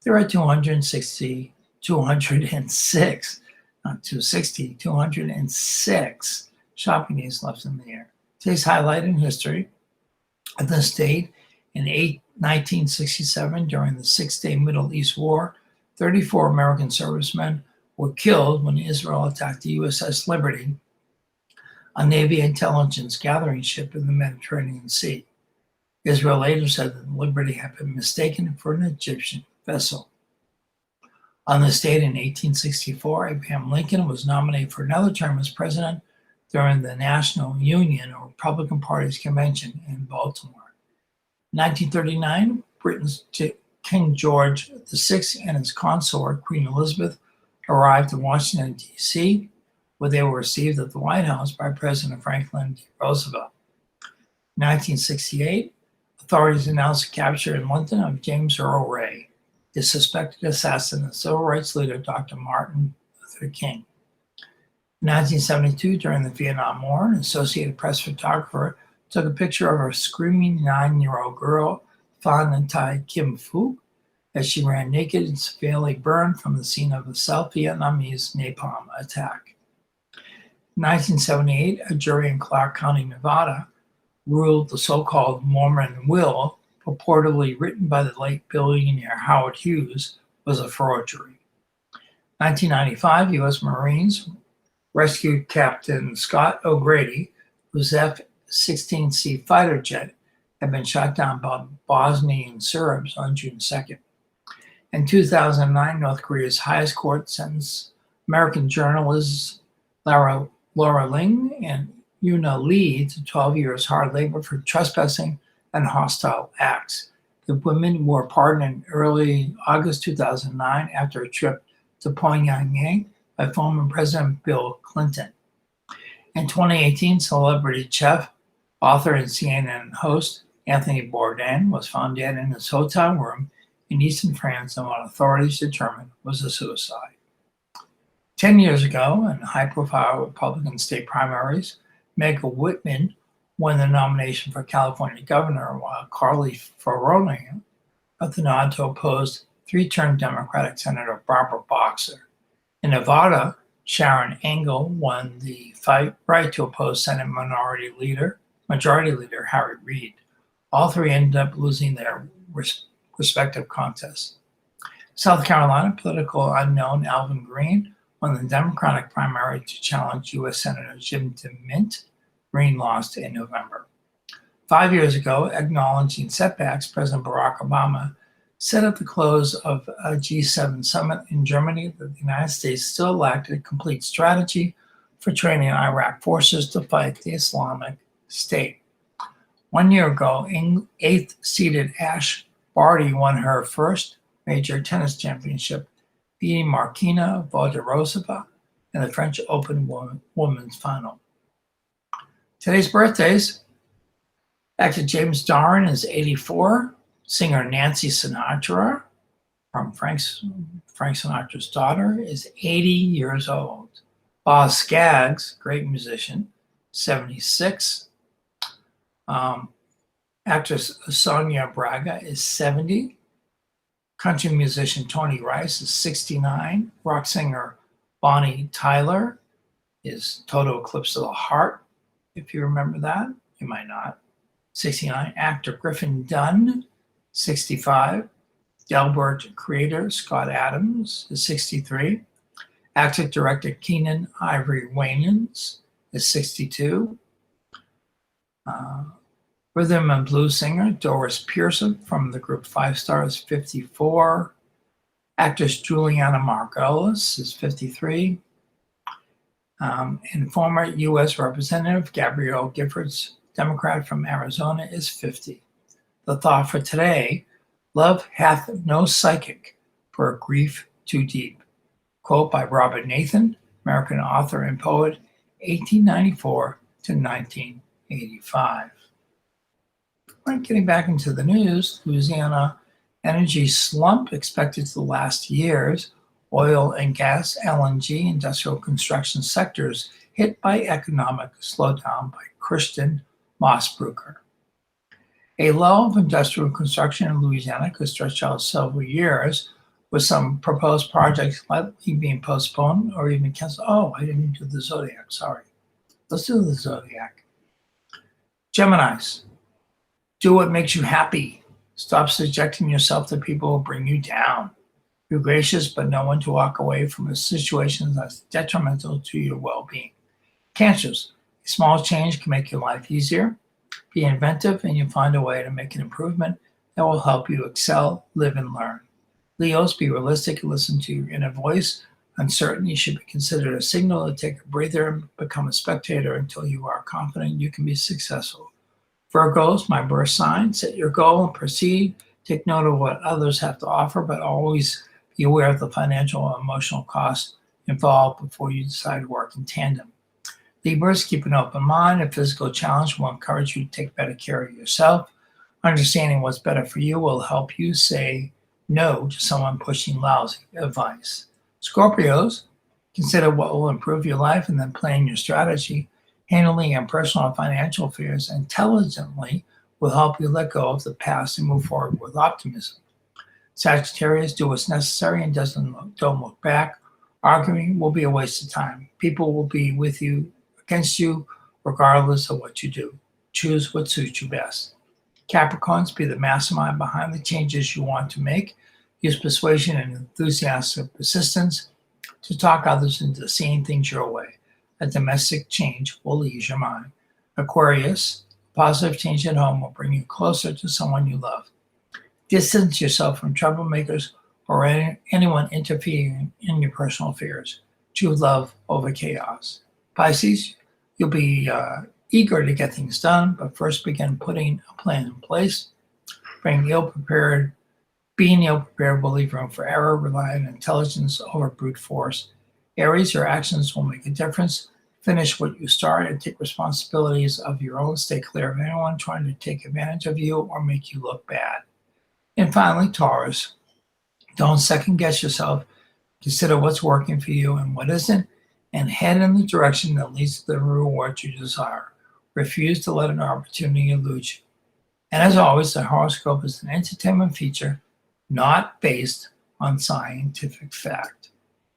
There are 206 shopping days left in the year. Today's highlight in history. At the state in 1967, during the Six-Day Middle East War, 34 American servicemen were killed when Israel attacked the USS Liberty, a Navy intelligence gathering ship in the Mediterranean Sea. Israel later said that the Liberty had been mistaken for an Egyptian vessel. On this date in 1864, Abraham Lincoln was nominated for another term as president during the National Union or Republican Party's convention in Baltimore. In 1939, Britain's King George VI and his consort, Queen Elizabeth, arrived in Washington, D.C. where they were received at the White House by President Franklin D. Roosevelt. In 1968, authorities announced the capture in London of James Earl Ray, the suspected assassin of civil rights leader Dr. Martin Luther King. In 1972, during the Vietnam War, an Associated Press photographer took a picture of a screaming 9-year-old girl, Phan Thai Kim Phu, as she ran naked and severely burned from the scene of a South Vietnamese napalm attack. In 1978, a jury in Clark County, Nevada, ruled the so-called Mormon will, purportedly written by the late billionaire Howard Hughes, was a forgery. 1995, U.S. Marines rescued Captain Scott O'Grady, whose F-16C fighter jet had been shot down by Bosnian Serbs on June 2nd. In 2009, North Korea's highest court sentenced American journalists Laura Ling and Yuna Lee to 12 years hard labor for trespassing and hostile acts. The women were pardoned in early August 2009 after a trip to Pyongyang by former President Bill Clinton. In 2018, celebrity chef, author, and CNN host Anthony Bourdain was found dead in his hotel room in eastern France in what authorities determined was a suicide. 10 years ago, in high-profile Republican state primaries, Meg Whitman won the nomination for California governor, while Carly Fiorina got the nod to oppose three-term Democratic Senator Barbara Boxer. In Nevada, Sharon Engel won the right to oppose Senate Majority Leader Harry Reid. All three ended up losing their respective contests. South Carolina political unknown Alvin Green won the Democratic primary to challenge U.S. Senator Jim DeMint. Green lost in November. 5 years ago, acknowledging setbacks, President Barack Obama said at the close of a G7 summit in Germany that the United States still lacked a complete strategy for training Iraq forces to fight the Islamic State. 1 year ago, eighth-seeded Ash Barty won her first major tennis championship, beating Markina Vodorozova in the French Open women's final. Today's birthdays: actor James Doran is 84. Singer Nancy Sinatra, from Frank Sinatra's daughter, is 80 years old. Boz Scaggs, great musician, 76. Actress Sonia Braga is 70. Country musician Tony Rice is 69. Rock singer Bonnie Tyler is Total Eclipse of the Heart, if you remember that. You might not. 69. Actor Griffin Dunn, 65. Delbert creator Scott Adams is 63. Actor-director Keenan Ivory Wayans is 62. Rhythm and blues singer Doris Pearson from the group Five Stars, 54. Actress Juliana Margolis is 53. And former U.S. Representative Gabrielle Giffords, Democrat from Arizona, is 50. The thought for today: love hath no psychic for a grief too deep. Quote by Robert Nathan, American author and poet, 1894 to 1985. Right, getting back into the news, Louisiana energy slump expected to last years. Oil and gas, LNG, industrial construction sectors hit by economic slowdown by Christian Mossbrucker. A lull of industrial construction in Louisiana could stretch out several years, with some proposed projects likely being postponed or even canceled. Oh, I didn't do the Zodiac, sorry. Let's do the Zodiac. Geminis, do what makes you happy. Stop subjecting yourself to people who bring you down. Be gracious, but know when to walk away from a situation that's detrimental to your well-being. Cancers, a small change can make your life easier. Be inventive, and you'll find a way to make an improvement that will help you excel, live, and learn. Leos, be realistic and listen to your inner voice. Uncertainty should be considered a signal to take a breather and become a spectator until you are confident you can be successful. Virgos, my birth sign, set your goal and proceed. Take note of what others have to offer, but always be aware of the financial and emotional costs involved before you decide to work in tandem. Libras, keep an open mind. A physical challenge will encourage you to take better care of yourself. Understanding what's better for you will help you say no to someone pushing lousy advice. Scorpios, consider what will improve your life and then plan your strategy. Handling your personal and financial fears intelligently will help you let go of the past and move forward with optimism. Sagittarius, do what's necessary and don't look back. Arguing will be a waste of time. People will be with you, against you, regardless of what you do. Choose what suits you best. Capricorns, be the mastermind behind the changes you want to make. Use persuasion and enthusiastic persistence to talk others into seeing things your way. A domestic change will ease your mind. Aquarius, positive change at home will bring you closer to someone you love. Distance yourself from troublemakers or anyone interfering in your personal affairs. Choose love over chaos. Pisces, you'll be eager to get things done, but first begin putting a plan in place. Being ill-prepared will leave room for error. Rely on intelligence over brute force. Aries, your actions will make a difference. Finish what you start and take responsibilities of your own. Stay clear of anyone trying to take advantage of you or make you look bad. And finally, Taurus, don't second guess yourself. Consider what's working for you and what isn't, and head in the direction that leads to the reward you desire. Refuse to let an opportunity elude you. And as always, the horoscope is an entertainment feature, not based on scientific fact.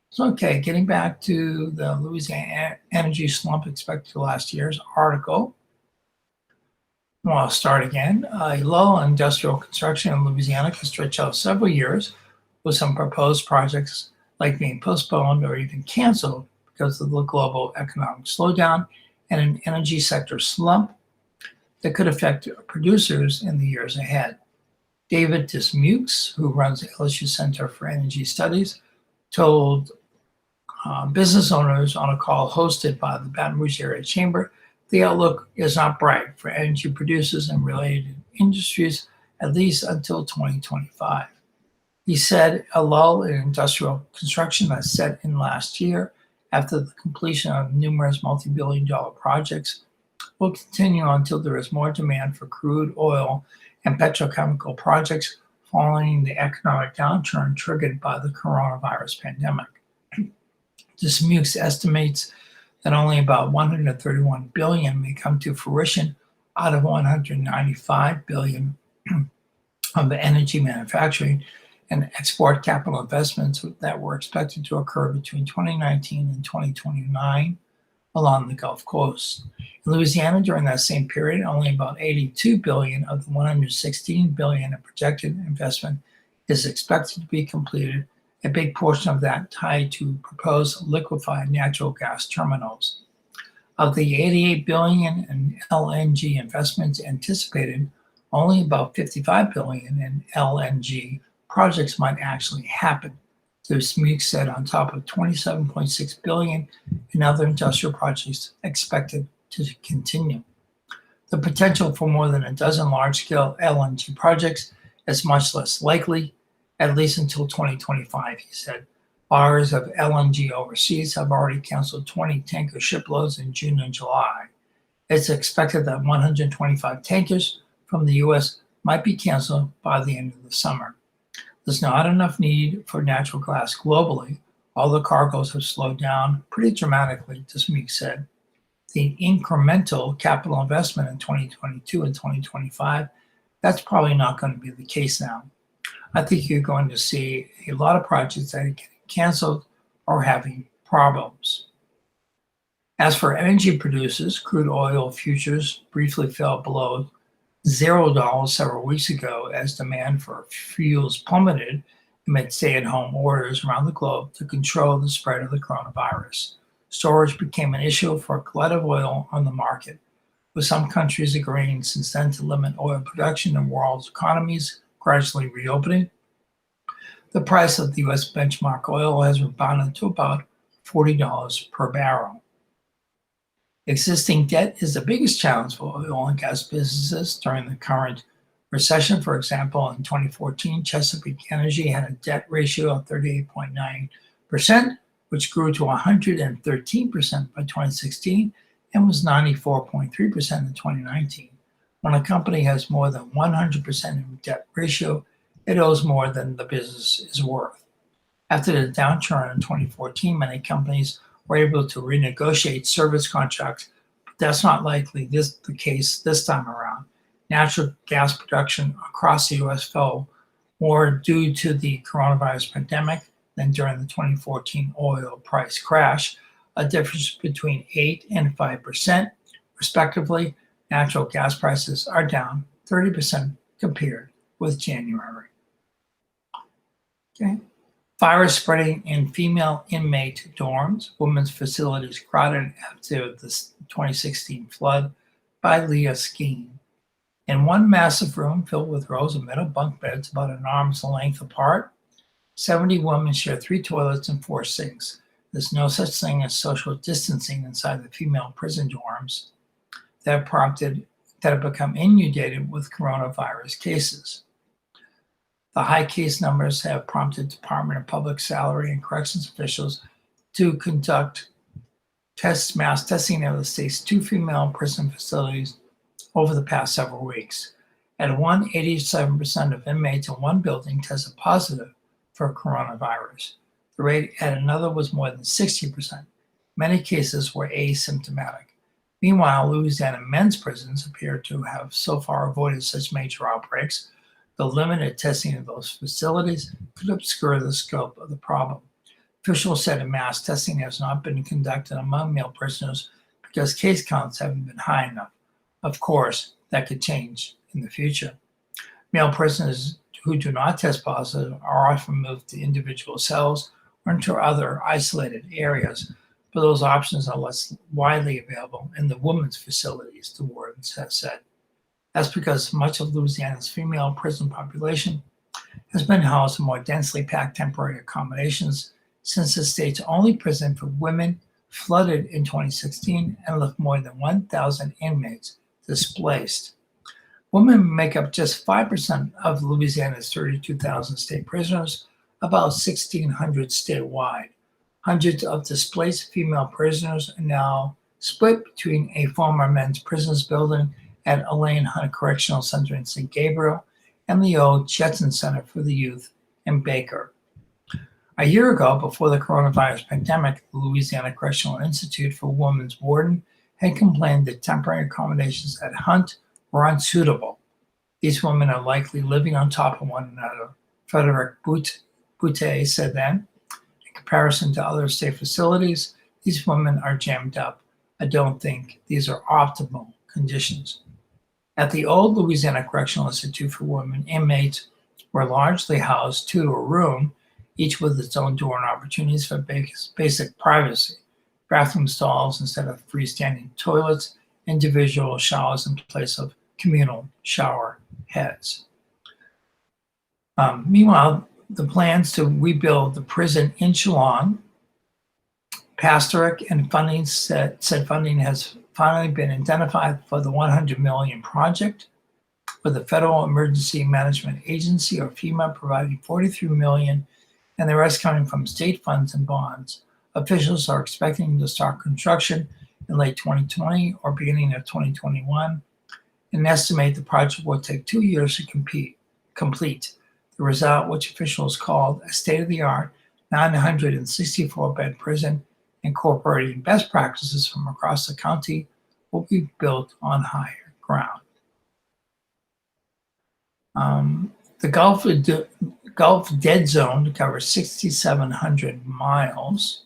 So, okay, getting back to the Louisiana energy slump expected to last year's article. Well, I'll start again. A lull in industrial construction in Louisiana could stretch out several years, with some proposed projects like being postponed or even canceled because of the global economic slowdown and an energy sector slump that could affect producers in the years ahead. David Dismukes, who runs the LSU Center for Energy Studies, told business owners on a call hosted by the Baton Rouge Area Chamber the outlook is not bright for energy producers and related industries, at least until 2025. He said a lull in industrial construction that set in last year after the completion of numerous multi-billion-dollar projects will continue until there is more demand for crude oil and petrochemical projects following the economic downturn triggered by the coronavirus pandemic. Dismukes estimates that only about $131 billion may come to fruition out of $195 billion of the energy manufacturing and export capital investments that were expected to occur between 2019 and 2029 along the Gulf Coast. In Louisiana, during that same period, only about $82 billion of the $116 billion in projected investment is expected to be completed, a big portion of that tied to proposed liquefied natural gas terminals. Of the $88 billion in LNG investments anticipated, only about $55 billion in LNG projects might actually happen. Dismukes said on top of $27.6 billion in other industrial projects expected to continue. The potential for more than a dozen large-scale LNG projects is much less likely, at least until 2025, he said. Buyers of LNG overseas have already canceled 20 tanker shiploads in June and July. It's expected that 125 tankers from the U.S. might be canceled by the end of the summer. There's not enough need for natural gas globally. All the cargoes have slowed down pretty dramatically, Dismukes said. The incremental capital investment in 2022 and 2025, that's probably not going to be the case now. I think you're going to see a lot of projects that are getting canceled or having problems. As for energy producers, crude oil futures briefly fell below $0 several weeks ago as demand for fuels plummeted amid stay-at-home orders around the globe to control the spread of the coronavirus. Storage became an issue for a glut of oil on the market, with some countries agreeing since then to limit oil production in world economies gradually reopening. The price of the U.S. benchmark oil has rebounded to about $40 per barrel. Existing debt is the biggest challenge for oil and gas businesses during the current recession. For example, in 2014, Chesapeake Energy had a debt ratio of 38.9%, which grew to 113% by 2016 and was 94.3% in 2019. When a company has more than 100% in debt ratio, it owes more than the business is worth. After the downturn in 2014, many companies were able to renegotiate service contracts, but that's not likely the case this time around. Natural gas production across the U.S. fell more due to the coronavirus pandemic than during the 2014 oil price crash, a difference between 8 and 5%, respectively. Natural gas prices are down 30% compared with January. Okay. Virus spreading in female inmate dorms, women's facilities crowded after the 2016 flood by Leah Skeen. In one massive room filled with rows of metal bunk beds about an arm's length apart, 70 women share 3 toilets and 4 sinks. There's no such thing as social distancing inside the female prison dorms that have become inundated with coronavirus cases. The high case numbers have prompted Department of Public Salary and Corrections officials to conduct mass testing of the state's 2 female prison facilities over the past several weeks. At one, 87% of inmates in one building tested positive for coronavirus. The rate at another was more than 60%. Many cases were asymptomatic. Meanwhile, Louisiana men's prisons appear to have so far avoided such major outbreaks. The limited testing of those facilities could obscure the scope of the problem. Officials said mass testing has not been conducted among male prisoners because case counts haven't been high enough. Of course, that could change in the future. Male prisoners who do not test positive are often moved to individual cells or into other isolated areas, but those options are less widely available in the women's facilities, the wardens have said. That's because much of Louisiana's female prison population has been housed in more densely packed temporary accommodations since the state's only prison for women flooded in 2016 and left more than 1,000 inmates displaced. Women make up just 5% of Louisiana's 32,000 state prisoners, about 1,600 statewide. Hundreds of displaced female prisoners are now split between a former men's prisons building at Elaine Hunt Correctional Center in St. Gabriel and the old Jetson Center for the Youth in Baker. A year ago, before the coronavirus pandemic, the Louisiana Correctional Institute for Women's Warden had complained that temporary accommodations at Hunt were unsuitable. These women are likely living on top of one another, Frederick Boutte said then. In comparison to other state facilities, these women are jammed up. I don't think these are optimal conditions. At the old Louisiana Correctional Institute for Women, inmates were largely housed 2 to a room, each with its own door and opportunities for basic privacy, bathroom stalls instead of freestanding toilets, individual showers in place of communal shower heads. Meanwhile, the plans to rebuild the prison in Chelan, Pastoric and funding said funding has finally been identified for the $100 million project, with the Federal Emergency Management Agency, or FEMA, providing $43 million, and the rest coming from state funds and bonds. Officials are expecting to start construction in late 2020 or beginning of 2021, and estimate the project will take 2 years to complete. The result, which officials called a state-of-the-art 964-bed prison incorporating best practices from across the county, will be built on higher ground. The Gulf Dead Zone covers 6,700 miles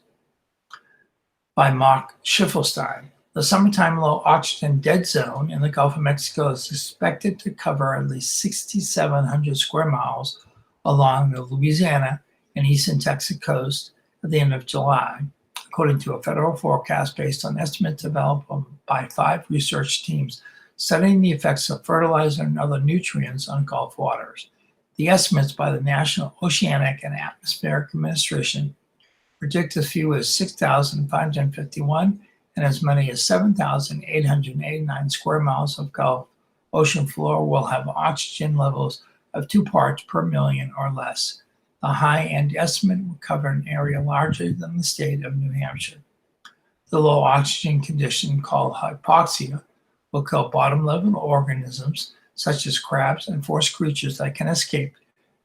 by Mark Schiffelstein. The summertime low oxygen dead zone in the Gulf of Mexico is expected to cover at least 6,700 square miles along the Louisiana and eastern Texas coast at the end of July, according to a federal forecast based on estimates developed by 5 research teams studying the effects of fertilizer and other nutrients on Gulf waters. The estimates by the National Oceanic and Atmospheric Administration predict as few as 6,551 and as many as 7,889 square miles of Gulf ocean floor will have oxygen levels of 2 parts per million or less. The high-end estimate would cover an area larger than the state of New Hampshire. The low oxygen condition called hypoxia will kill bottom-level organisms such as crabs and forest creatures that can escape,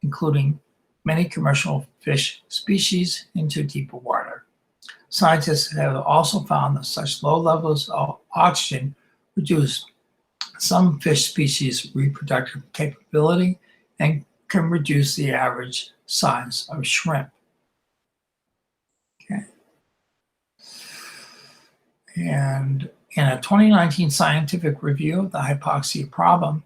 including many commercial fish species, into deeper water. Scientists have also found that such low levels of oxygen reduce some fish species' reproductive capability and can reduce the average size of shrimp. Okay. And in a 2019 scientific review of the hypoxia problem,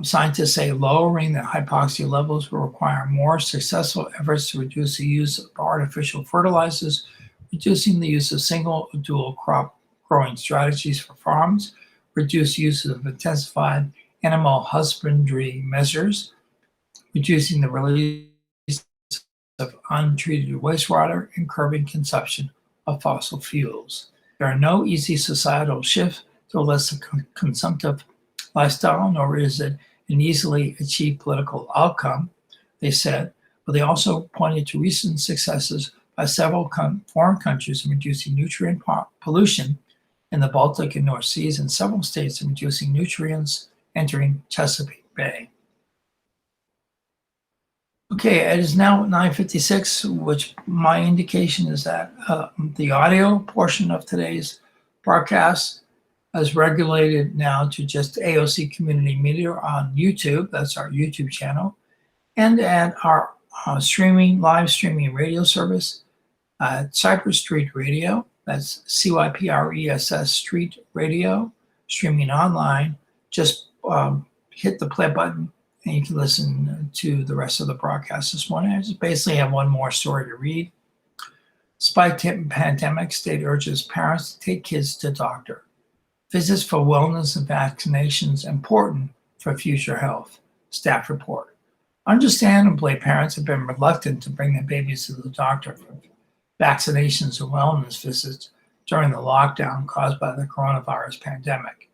scientists say lowering the hypoxia levels will require more successful efforts to reduce the use of artificial fertilizers, reducing the use of single or dual crop growing strategies for farms, reduce use of intensified animal husbandry measures, reducing the release of untreated wastewater, and curbing consumption of fossil fuels. There are no easy societal shifts to a less consumptive lifestyle, nor is it an easily achieved political outcome, they said, but they also pointed to recent successes by several foreign countries in reducing nutrient pollution in the Baltic and North Seas, and several states in reducing nutrients entering Chesapeake Bay. Okay, it is now 9:56, which my indication is that the audio portion of today's broadcast is regulated now to just AOC Community Media on YouTube. That's our YouTube channel. And at our live streaming radio service, Cypress Street Radio. That's CYPRESS Street Radio, streaming online. Just hit the play button and you can listen to the rest of the broadcast this morning. I just basically have one more story to read. Despite the pandemic, state urges parents to take kids to doctor. Visits for wellness and vaccinations important for future health, staff report. Understandably, parents have been reluctant to bring their babies to the doctor for vaccinations and wellness visits during the lockdown caused by the coronavirus pandemic.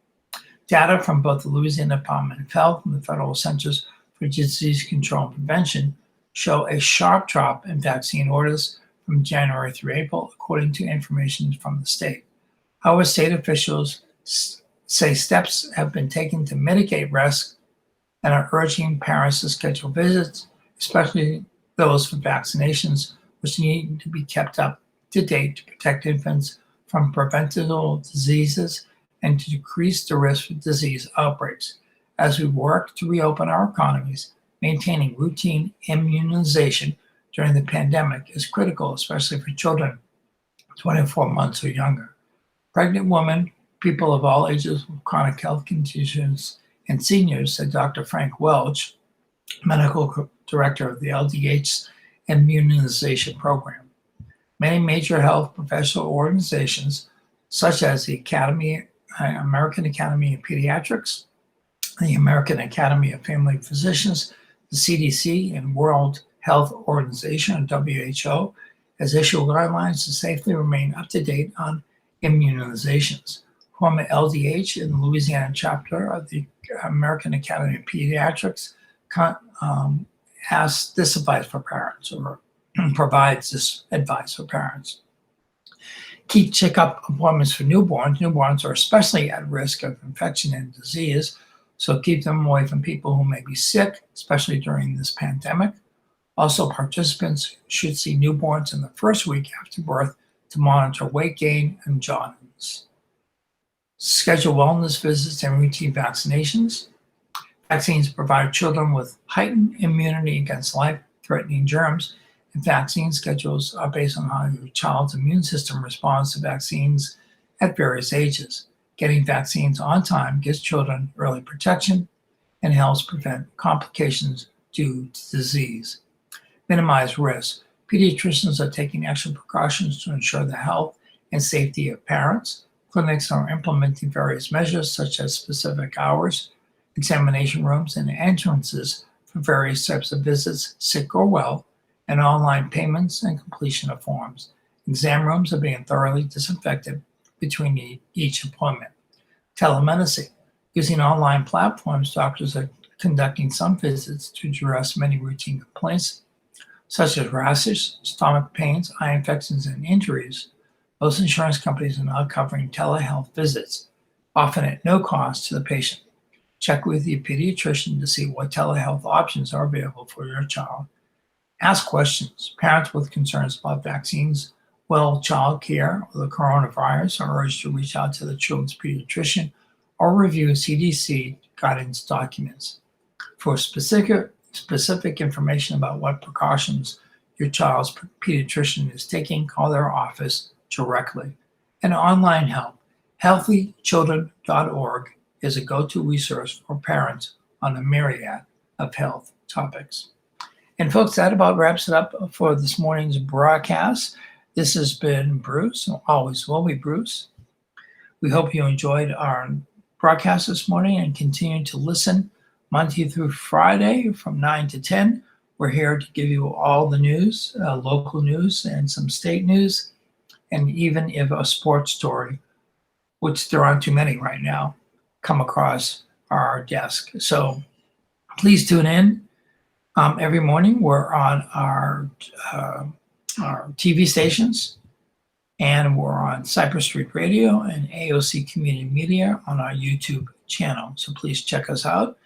Data from both the Louisiana Department of Health and the Federal Centers for Disease Control and Prevention show a sharp drop in vaccine orders from January through April, according to information from the state. However, state officials say steps have been taken to mitigate risk and are urging parents to schedule visits, especially those for vaccinations, which need to be kept up to date to protect infants from preventable diseases and to decrease the risk of disease outbreaks. As we work to reopen our economies, maintaining routine immunization during the pandemic is critical, especially for children 24 months or younger. Pregnant women, people of all ages with chronic health conditions, and seniors, said Dr. Frank Welch, medical director of the LDH immunization program. Many major health professional organizations, such as the American Academy of Pediatrics, the American Academy of Family Physicians, the CDC, and World Health Organization, or WHO, has issued guidelines to safely remain up to date on immunizations. Former LDH in the Louisiana chapter of the American Academy of Pediatrics has this advice for parents, or provides this advice for parents. Keep checkup appointments for newborns. Newborns are especially at risk of infection and disease, so keep them away from people who may be sick, especially during this pandemic. Also, participants should see newborns in the first week after birth to monitor weight gain and jaundice. Schedule wellness visits and routine vaccinations. Vaccines provide children with heightened immunity against life-threatening germs, and vaccine schedules are based on how your child's immune system responds to vaccines at various ages. Getting vaccines on time gives children early protection and helps prevent complications due to disease. Minimize risk. Pediatricians are taking extra precautions to ensure the health and safety of parents. Clinics are implementing various measures such as specific hours, examination rooms, and entrances for various types of visits, sick or well, and online payments and completion of forms. Exam rooms are being thoroughly disinfected between each appointment. Telemedicine. Using online platforms, doctors are conducting some visits to address many routine complaints, such as rashes, stomach pains, eye infections, and injuries. Most insurance companies are now covering telehealth visits, often at no cost to the patient. Check with your pediatrician to see what telehealth options are available for your child. Ask questions. Parents with concerns about vaccines, child care, or the coronavirus are urged to reach out to the children's pediatrician or review CDC guidance documents. For specific information about what precautions your child's pediatrician is taking, call their office directly. And online help, healthychildren.org is a go-to resource for parents on a myriad of health topics. And folks, that about wraps it up for this morning's broadcast. This has been Bruce, always will be Bruce. We hope you enjoyed our broadcast this morning and continue to listen Monday through Friday from 9 to 10. We're here to give you all the news, local news and some state news, and even if a sports story, which there aren't too many right now, come across our desk. So please tune in. Every morning we're on our TV stations, and we're on Cypress Street Radio and AOC Community Media on our YouTube channel. So please check us out.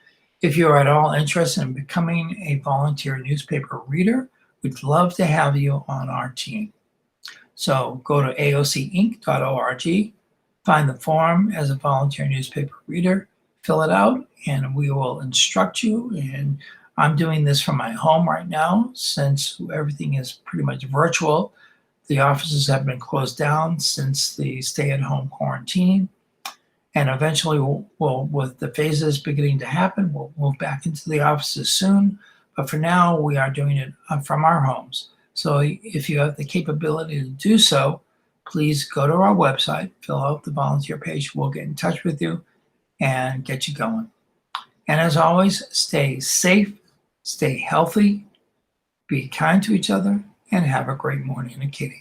If you're at all interested in becoming a volunteer newspaper reader, we'd love to have you on our team. So go to aocinc.org, find the form as a volunteer newspaper reader, fill it out, and we will instruct you. And I'm doing this from my home right now since everything is pretty much virtual. The offices have been closed down since the stay-at-home quarantine. And eventually, we'll, with the phases beginning to happen, we'll move back into the offices soon. But for now, we are doing it from our homes. So if you have the capability to do so, please go to our website, fill out the volunteer page. We'll get in touch with you and get you going. And as always, stay safe, stay healthy, be kind to each other, and have a great morning in Acadia.